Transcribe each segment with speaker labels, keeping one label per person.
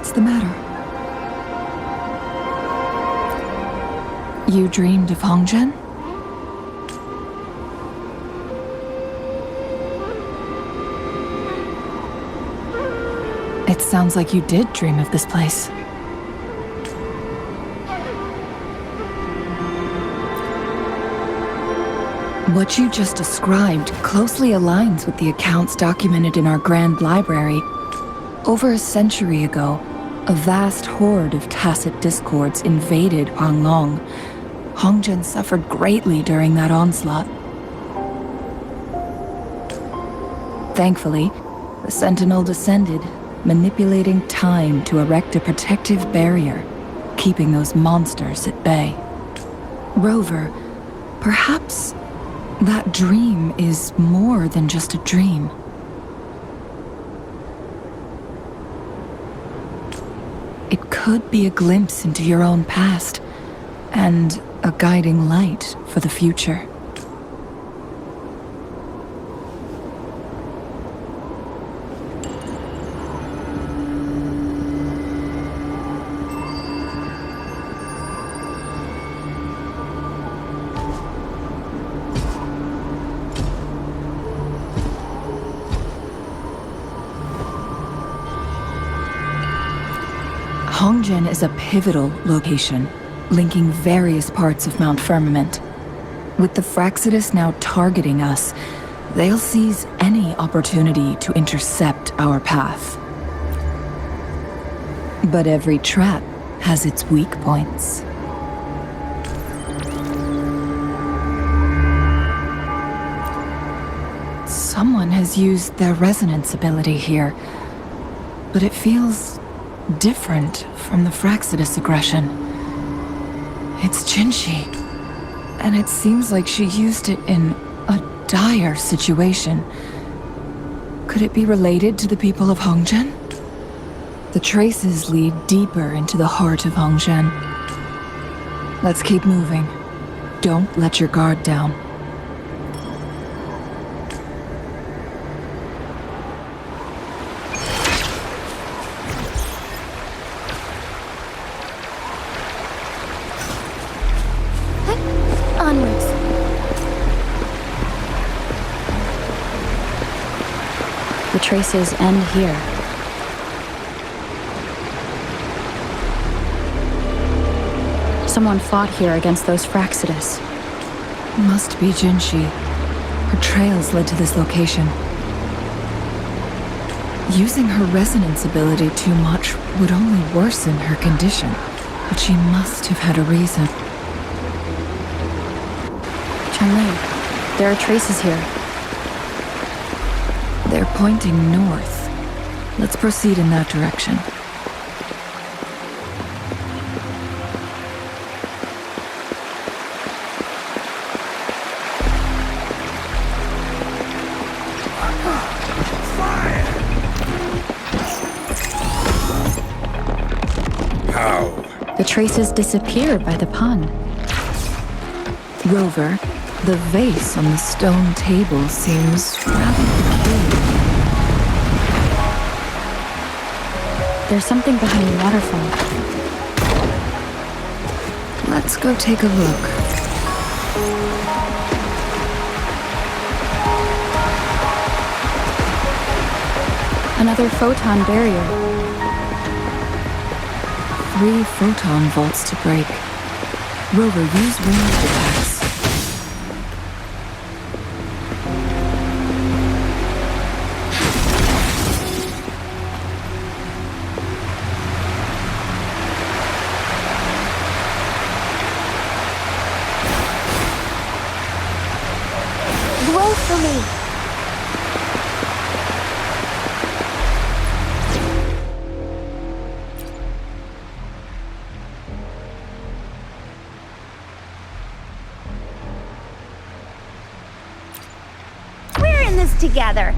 Speaker 1: What's the matter? You dreamed of Hongzhen? It sounds like you did dream of this place. What you just described closely aligns with the accounts documented in our Grand Library. Over a century ago, a vast horde of tacit discords invaded Huanlong. Hongzhen suffered greatly during that onslaught. Thankfully, the Sentinel descended, manipulating time to erect a protective barrier, keeping those monsters at bay. Rover, perhaps that dream is more than just a dream. It could be a glimpse into your own past, and a guiding light for the future. Hongzhen is a pivotal location, linking various parts of Mount Firmament. With the Fraxidus now targeting us, they'll seize any opportunity to intercept our path. But every trap has its weak points. Someone has used their resonance ability here, but it feels different from the Fraxidus aggression. It's Jinshi, and it seems like she used it in a dire situation. Could it be related to the people of Hongzhen? The traces lead deeper into the heart of Hongzhen. Let's keep moving. Don't let your guard down.
Speaker 2: Onwards. The traces end here. Someone fought here against those Fraxidus.
Speaker 1: Must be Jinshi. Her trails led to this location. Using her resonance ability too much would only worsen her condition, but she must have had a reason.
Speaker 2: Chun-Li, there are traces here.
Speaker 1: They're pointing north. Let's proceed in that direction.
Speaker 2: The traces disappear by the pond.
Speaker 1: Rover, the vase on the stone table seems rather peculiar.
Speaker 2: There's something behind the waterfall.
Speaker 1: Let's go take a look.
Speaker 2: Another photon barrier.
Speaker 1: 3 photon vaults to break. Rover, use ranged attacks.
Speaker 2: Blow for me!
Speaker 3: Together.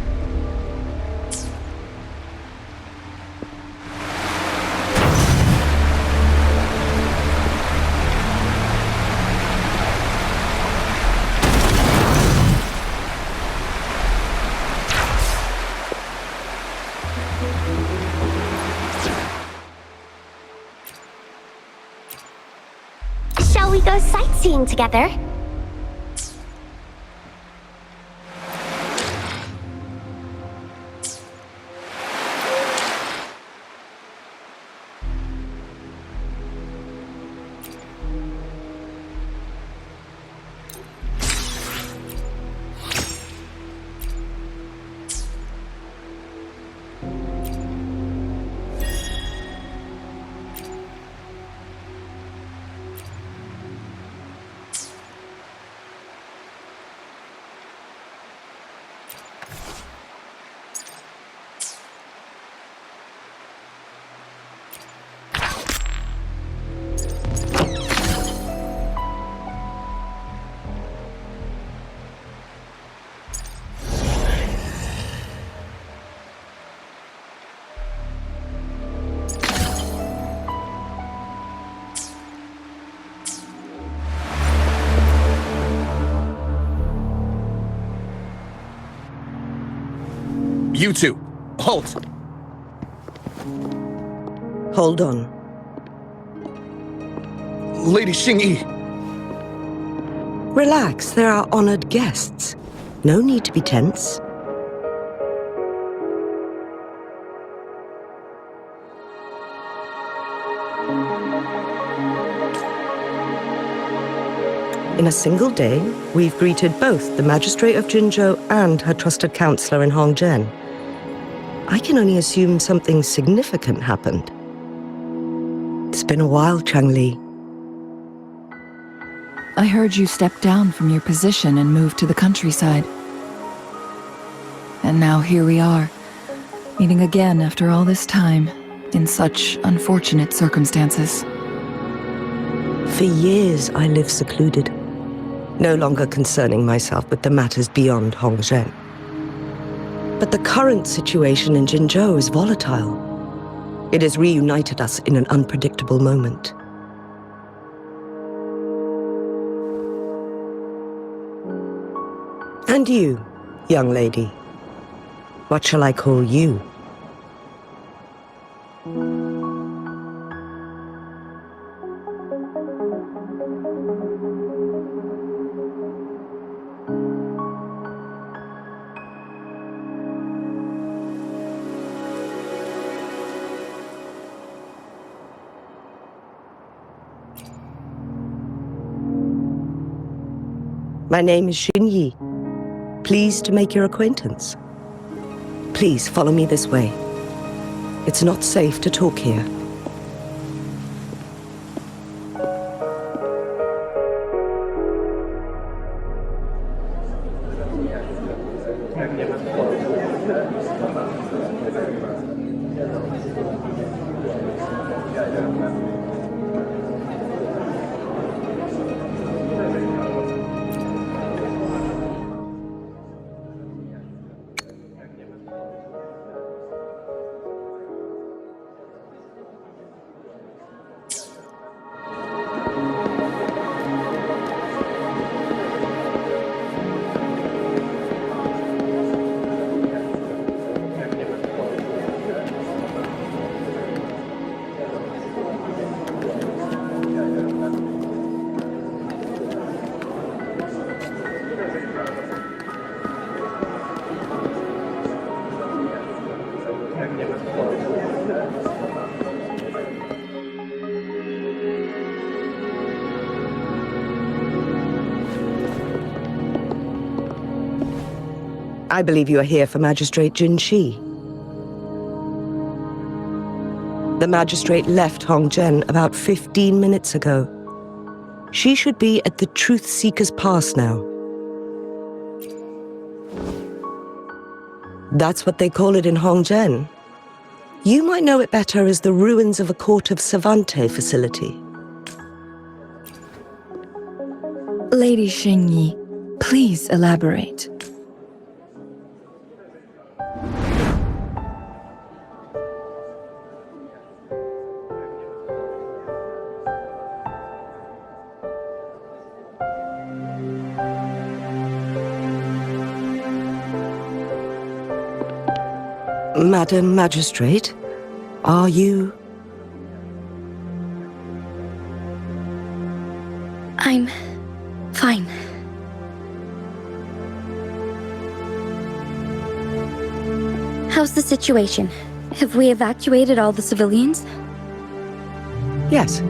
Speaker 3: we go sightseeing together?
Speaker 4: You two, halt!
Speaker 5: Hold on.
Speaker 4: Lady Xingyi!
Speaker 5: Relax, there are honored guests. No need to be tense. In a single day, we've greeted both the Magistrate of Jinzhou and her trusted counselor in Hongzhen. I can only assume something significant happened. It's been a while, Changli.
Speaker 1: I heard you stepped down from your position and moved to the countryside. And now here we are, meeting again after all this time, in such unfortunate circumstances.
Speaker 5: For years, I lived secluded, no longer concerning myself with the matters beyond Hongzhen. But the current situation in Jinzhou is volatile. It has reunited us in an unpredictable moment. And you, young lady, what shall I call you? My name is Xingyi. Pleased to make your acquaintance. Please follow me this way. It's not safe to talk here. I believe you are here for Magistrate Jin Shi. The magistrate left Hongzhen about 15 minutes ago. She should be at the Truth Seeker's Pass now. That's what they call it in Hongzhen. You might know it better as the ruins of a Court of Savante facility.
Speaker 1: Lady Xingyi, please elaborate.
Speaker 5: Madam Magistrate, are you?
Speaker 2: I'm fine. How's the situation? Have we evacuated all the civilians?
Speaker 5: Yes.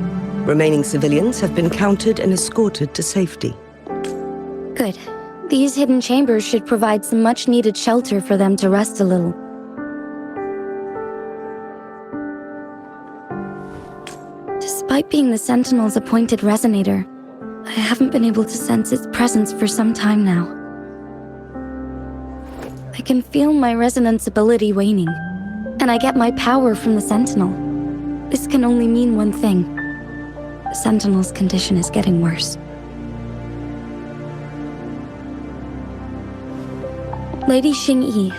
Speaker 5: Remaining civilians have been counted and escorted to safety.
Speaker 2: Good. These hidden chambers should provide some much-needed shelter for them to rest a little. Despite being the Sentinel's appointed resonator, I haven't been able to sense its presence for some time now. I can feel my resonance ability waning, and I get my power from the Sentinel. This can only mean one thing. The Sentinel's condition is getting worse. Lady Xingyi,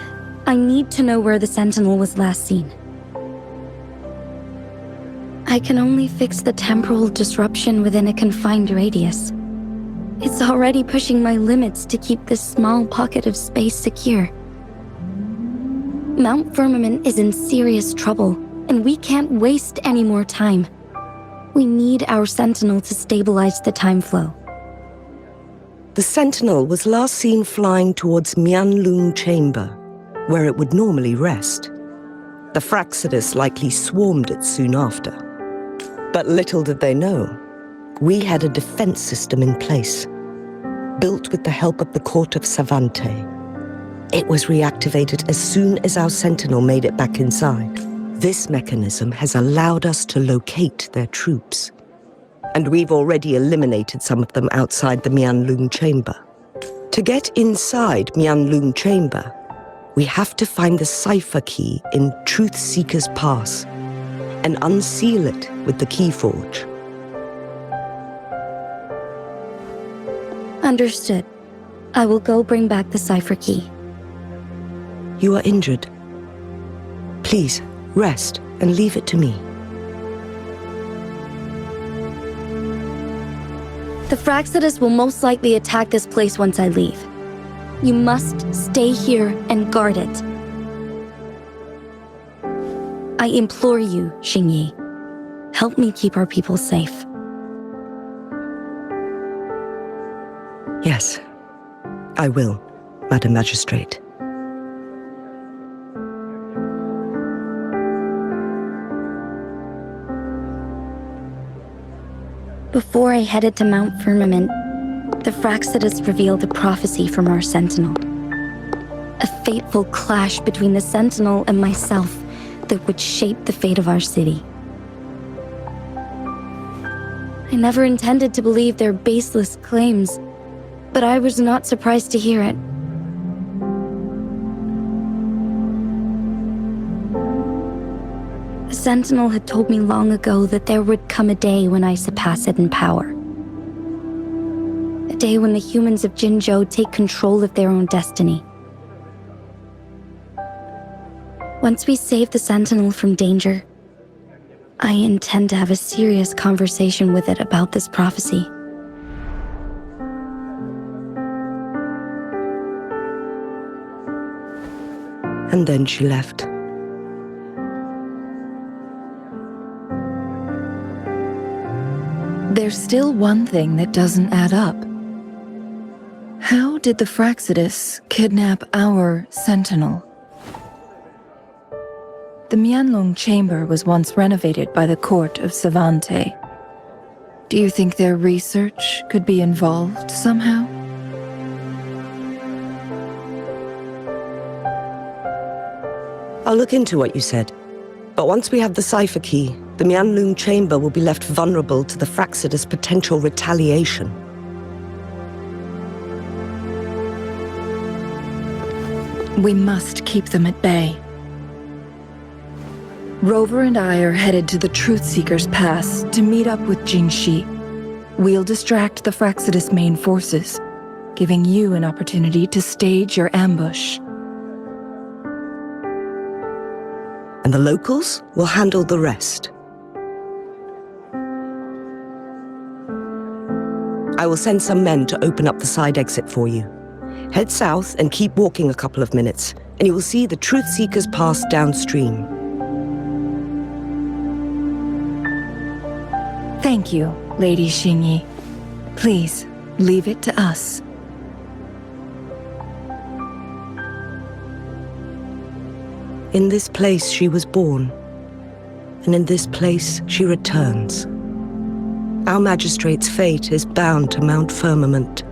Speaker 2: I need to know where the Sentinel was last seen. I can only fix the temporal disruption within a confined radius. It's already pushing my limits to keep this small pocket of space secure. Mount Firmament is in serious trouble, and we can't waste any more time. We need our Sentinel to stabilize the time flow.
Speaker 5: The Sentinel was last seen flying towards Huanlong Chamber, where it would normally rest. The Fraxidus likely swarmed it soon after. But little did they know, we had a defense system in place, built with the help of the court of Savante. It was reactivated as soon as our Sentinel made it back inside. This mechanism has allowed us to locate their troops. And we've already eliminated some of them outside the Huanlong Chamber. To get inside Huanlong Chamber, we have to find the cipher key in Truth Seeker's Pass and unseal it with the Keyforge.
Speaker 2: Understood. I will go bring back the cipher key.
Speaker 5: You are injured. Please, rest and leave it to me.
Speaker 2: The Fraxidus will most likely attack this place once I leave. You must stay here and guard it. I implore you, Xingyi. Help me keep our people safe.
Speaker 5: Yes, I will, Madam Magistrate.
Speaker 2: Before I headed to Mount Firmament, the Fraxidus revealed a prophecy from our Sentinel. A fateful clash between the Sentinel and myself that would shape the fate of our city. I never intended to believe their baseless claims, but I was not surprised to hear it. The Sentinel had told me long ago that there would come a day when I surpass it in power. A day when the humans of Jinzhou take control of their own destiny. Once we save the Sentinel from danger, I intend to have a serious conversation with it about this prophecy.
Speaker 5: And then she left.
Speaker 1: There's still one thing that doesn't add up. How did the Fraxidus kidnap our Sentinel? The Huanlong Chamber was once renovated by the court of Savante. Do you think their research could be involved somehow?
Speaker 5: I'll look into what you said. But once we have the cipher key, the Huanlong Chamber will be left vulnerable to the Fraxidus' potential retaliation.
Speaker 1: We must keep them at bay. Rover and I are headed to the Truth Seeker's Pass to meet up with Jingxi. We'll distract the Fraxidus' main forces, giving you an opportunity to stage your ambush.
Speaker 5: And the locals will handle the rest. I will send some men to open up the side exit for you. Head south and keep walking a couple of minutes, and you will see the Truth Seeker's Pass downstream.
Speaker 1: Thank you, Lady Xingyi. Please, leave it to us.
Speaker 5: In this place she was born, and in this place she returns. Our magistrate's fate is bound to Mount Firmament.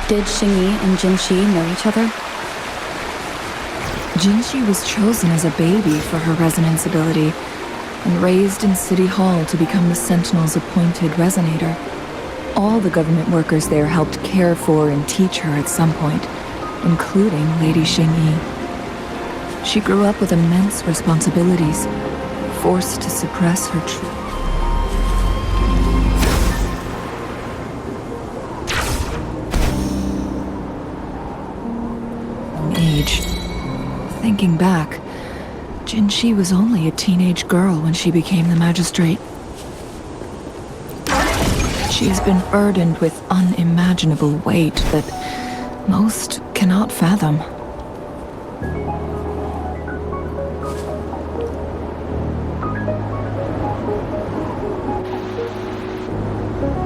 Speaker 2: Did Xingyi and Jinxi know each other?
Speaker 1: Jinxi was chosen as a baby for her resonance ability and raised in City Hall to become the Sentinel's appointed resonator. All the government workers there helped care for and teach her at some point, including Lady Xingyi. She grew up with immense responsibilities, forced to suppress her true age. Thinking back, Jinxi was only a teenage girl when she became the magistrate. She has been burdened with unimaginable weight that most cannot fathom.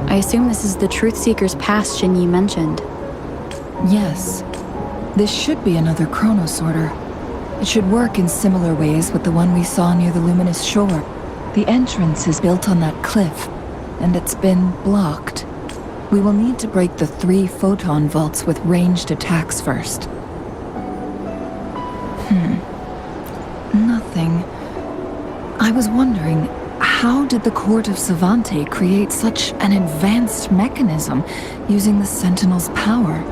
Speaker 2: I assume this is the Truth Seeker's Pass Xingyi mentioned.
Speaker 1: Yes. This should be another chronosorter. It should work in similar ways with the one we saw near the luminous shore. The entrance is built on that cliff, and it's been blocked. We will need to break the 3 photon vaults with ranged attacks first. Nothing. I was wondering, how did the Court of Savante create such an advanced mechanism using the Sentinel's power?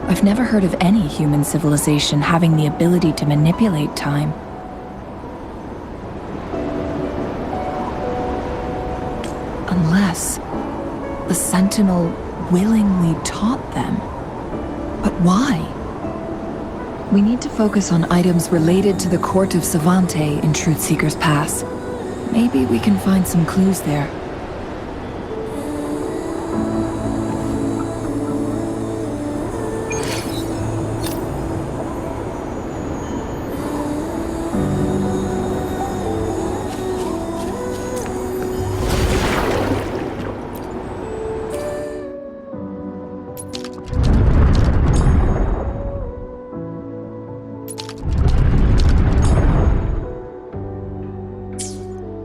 Speaker 1: I've never heard of any human civilization having the ability to manipulate time. Unless the Sentinel willingly taught them. But why? We need to focus on items related to the Court of Savante in Truthseeker's Pass. Maybe we can find some clues there.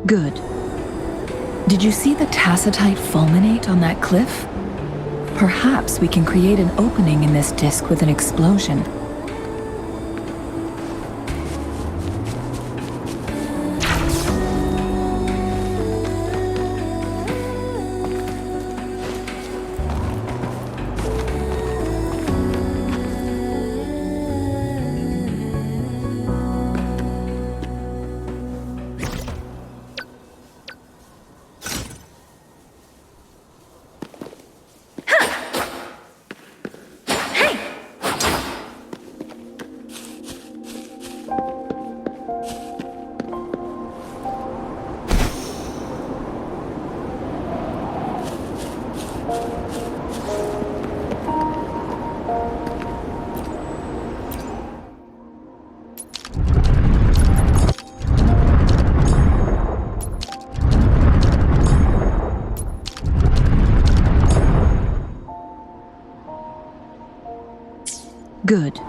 Speaker 1: Good. Did you see the tacitite fulminate on that cliff? Perhaps we can create an opening in this disk with an explosion. Good.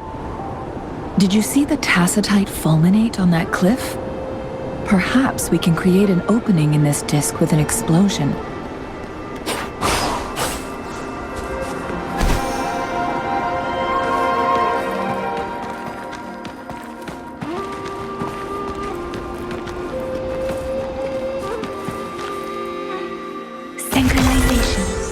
Speaker 1: Did you see the tacitite fulminate on that cliff? Perhaps we can create an opening in this disk with an explosion.
Speaker 2: Synchronizations.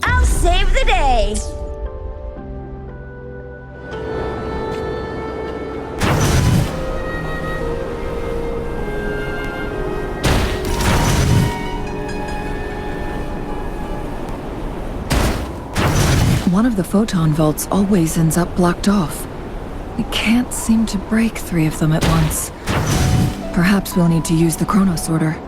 Speaker 2: I'll save the day!
Speaker 1: One of the photon vaults always ends up blocked off. We can't seem to break 3 of them at once. Perhaps we'll need to use the chrono sorter.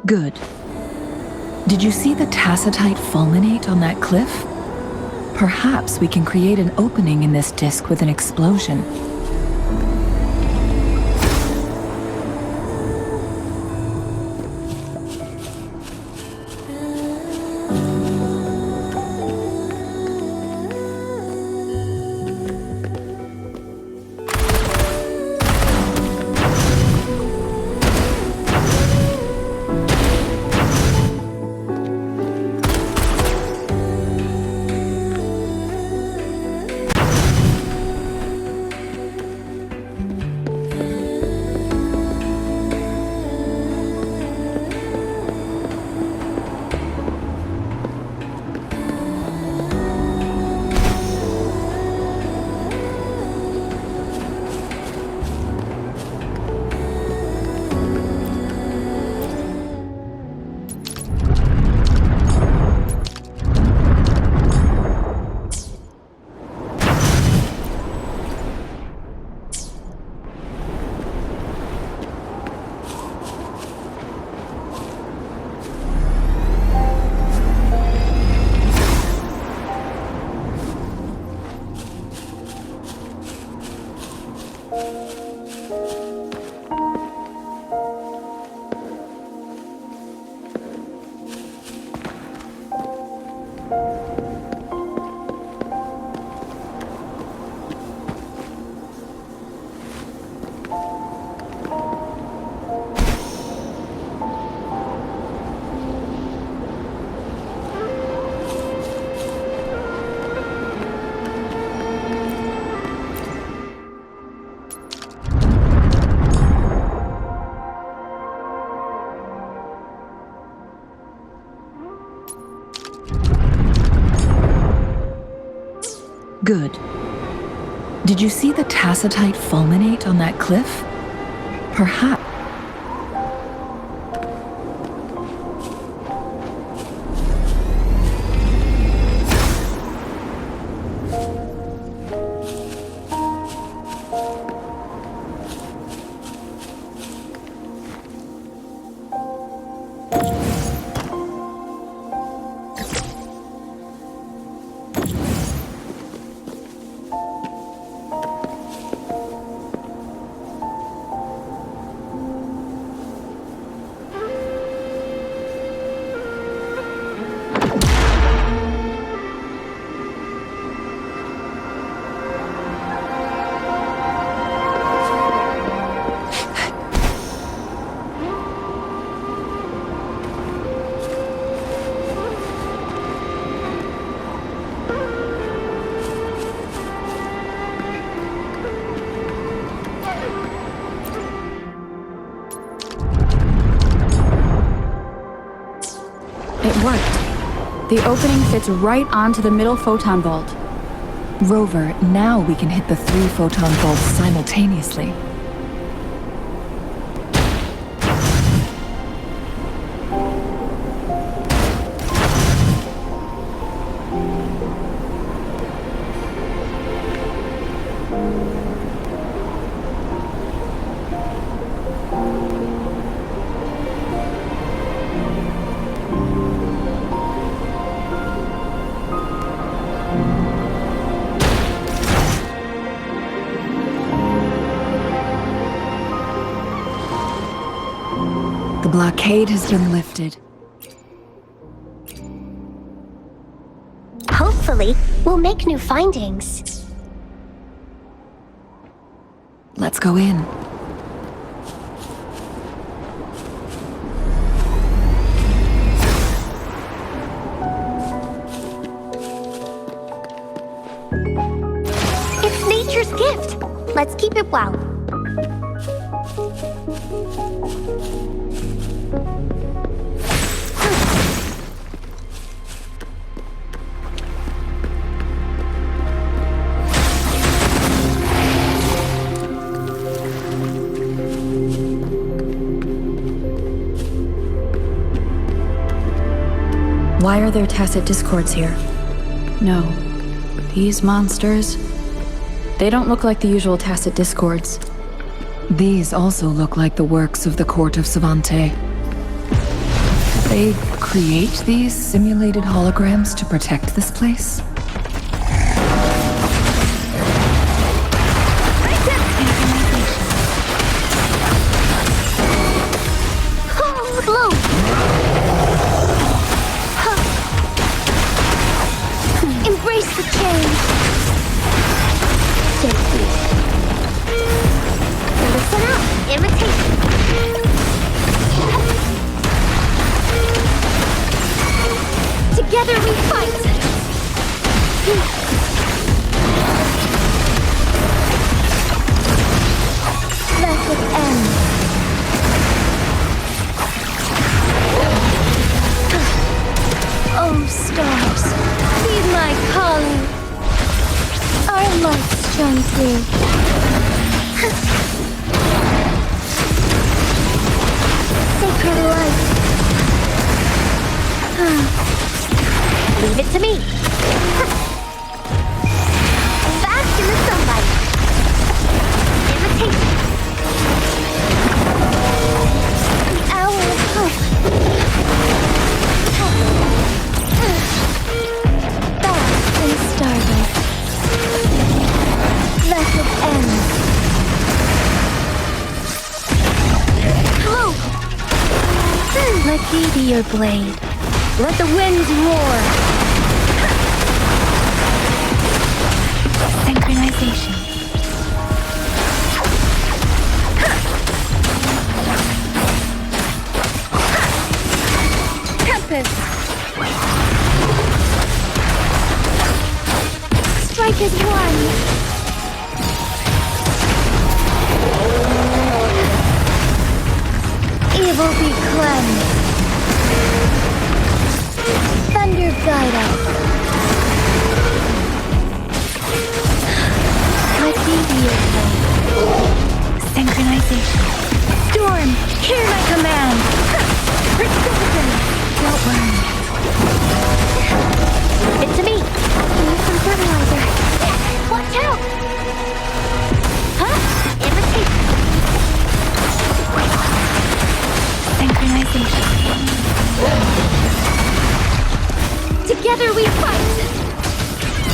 Speaker 1: Good. Did you see the tacitite fulminate on that cliff? Perhaps we can create an opening in this disk with an explosion. Good. Did you see the tacitite fulminate on that cliff? Perhaps.
Speaker 3: It worked. The opening fits right onto the middle photon bolt.
Speaker 1: Rover, now we can hit the 3 photon bolts simultaneously. The blockade has been lifted.
Speaker 6: Hopefully, we'll make new findings.
Speaker 1: Let's go in.
Speaker 6: It's nature's gift. Let's keep it well.
Speaker 3: Why are there tacit discords here? No. These monsters... They don't look like the usual tacit discords.
Speaker 1: These also look like the works of the court of Savante. They create these simulated holograms to protect this place?
Speaker 6: Embrace the change. Stay sweet. Listen up. Imitation. Together we fight. Let it end. Oh, stars, heed my calling. Our lights shine through. Sacred light. Leave it to me. Bask in the sunlight. Imitation. The hour of hope. Bask in starlight. Let it end. Hope. Let me be your blade. Let the winds roar. Synchronization. Tempest. Strike as one. Evil be cleansed. Thunder guide us. Let me be your blade. Synchronization. Storm, hear my command. Precipitate. Don't worry. Leave it to me. I can use some fertilizer. Watch out! Huh? Imitate. Synchronization. Together we fight!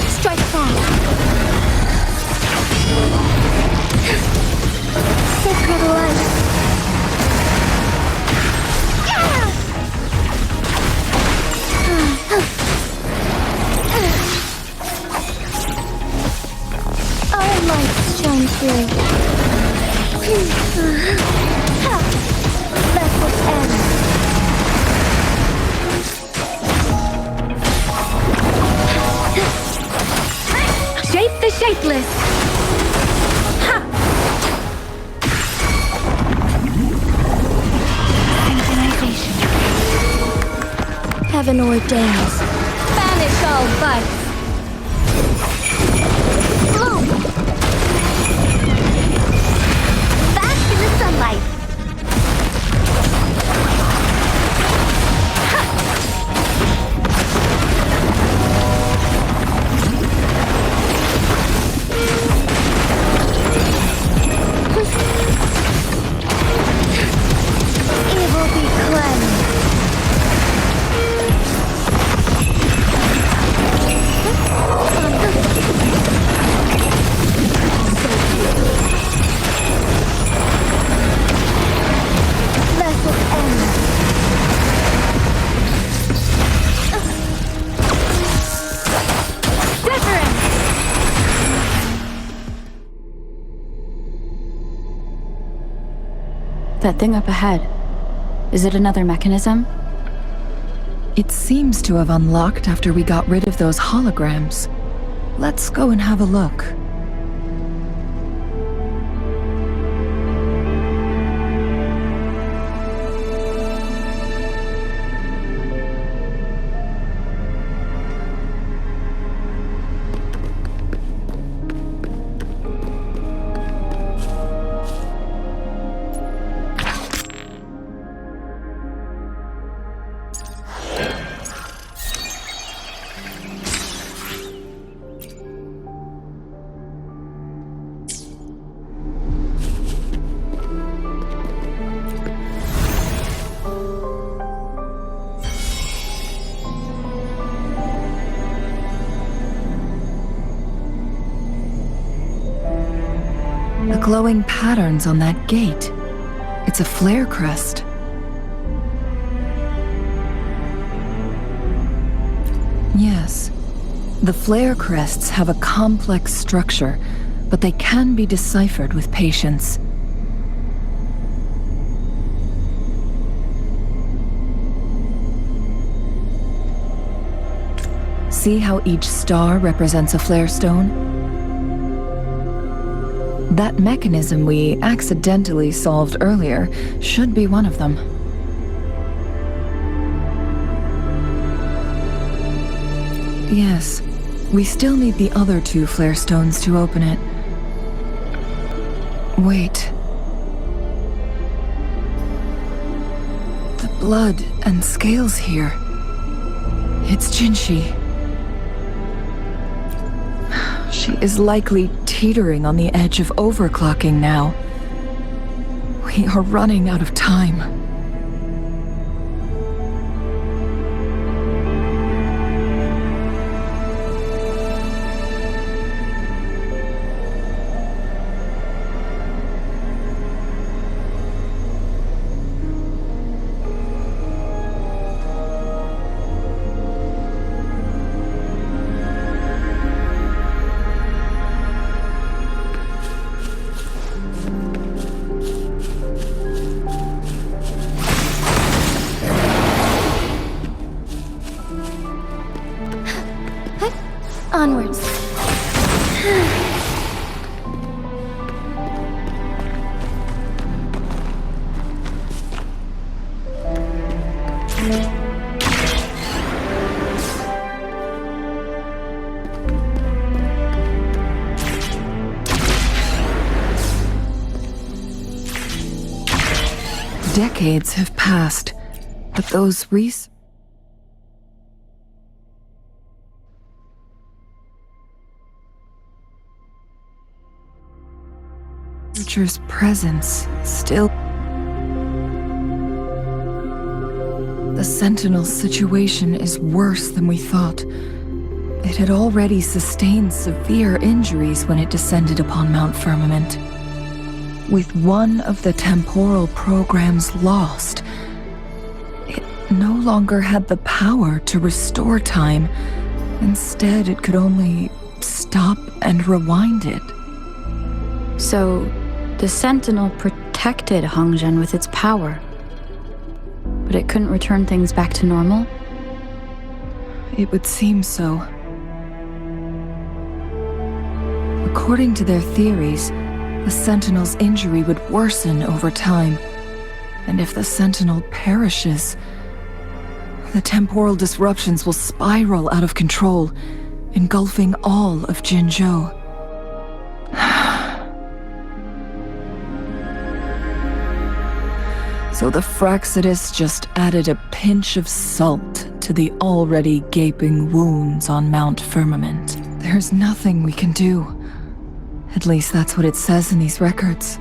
Speaker 6: Strike fast! Sacred light! Our lights shine through. Let it end.
Speaker 2: heaven ordains. Banish all vice.
Speaker 6: Bloom! Bask in the sunlight. Evil be cleansed. Vessel end. Different.
Speaker 3: That thing up ahead. Is it another mechanism?
Speaker 1: It seems to have unlocked after we got rid of those holograms. Let's go and have a look. The glowing patterns on that gate. It's a flare crest. Yes. The flare crests have a complex structure, but they can be deciphered with patience. See how each star represents a flare stone? That mechanism we accidentally solved earlier should be one of them. Yes, we still need the other two flare stones to open it. Wait. The blood and scales here. It's Jinshi. She is likely teetering on the edge of overclocking now. We are running out of time.
Speaker 6: Onwards.
Speaker 1: Decades have passed, but those researchers' presence still. The Sentinel's situation is worse than we thought. It had already sustained severe injuries when it descended upon Mount Firmament. With one of the temporal programs lost, it no longer had the power to restore time. Instead, it could only stop and rewind it.
Speaker 3: So, the Sentinel protected Hongzhen with its power, but it couldn't return things back to normal?
Speaker 1: It would seem so. According to their theories, the Sentinel's injury would worsen over time, and if the Sentinel perishes, The temporal disruptions will spiral out of control, engulfing all of Jinzhou. So the Fraxidus just added a pinch of salt to the already gaping wounds on Mount Firmament. There's nothing we can do. At least that's what it says in these records.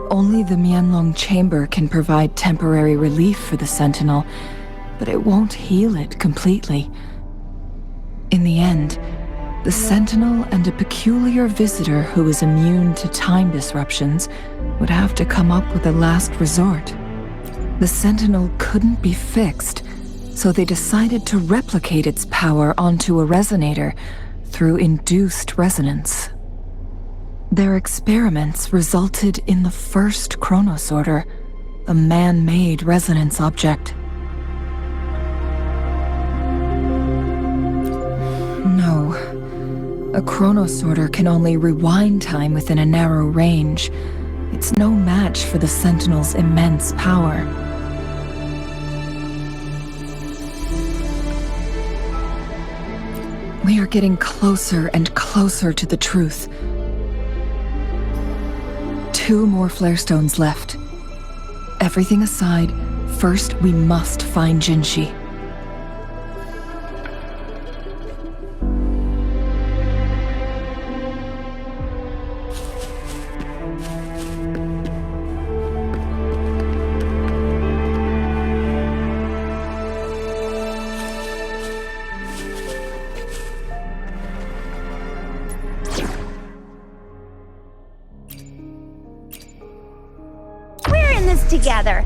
Speaker 1: Only the Huanlong Chamber can provide temporary relief for the Sentinel, but it won't heal it completely. In the end, the Sentinel and a peculiar visitor who is immune to time disruptions would have to come up with a last resort. The Sentinel couldn't be fixed, so they decided to replicate its power onto a resonator through induced resonance. Their experiments resulted in the first Chronosorter, a man-made resonance object. No. A Chronosorter can only rewind time within a narrow range. It's no match for the Sentinel's immense power. We are getting closer and closer to the truth. 2 more flare stones left. Everything aside, first we must find Jinshi.
Speaker 6: We're in this together.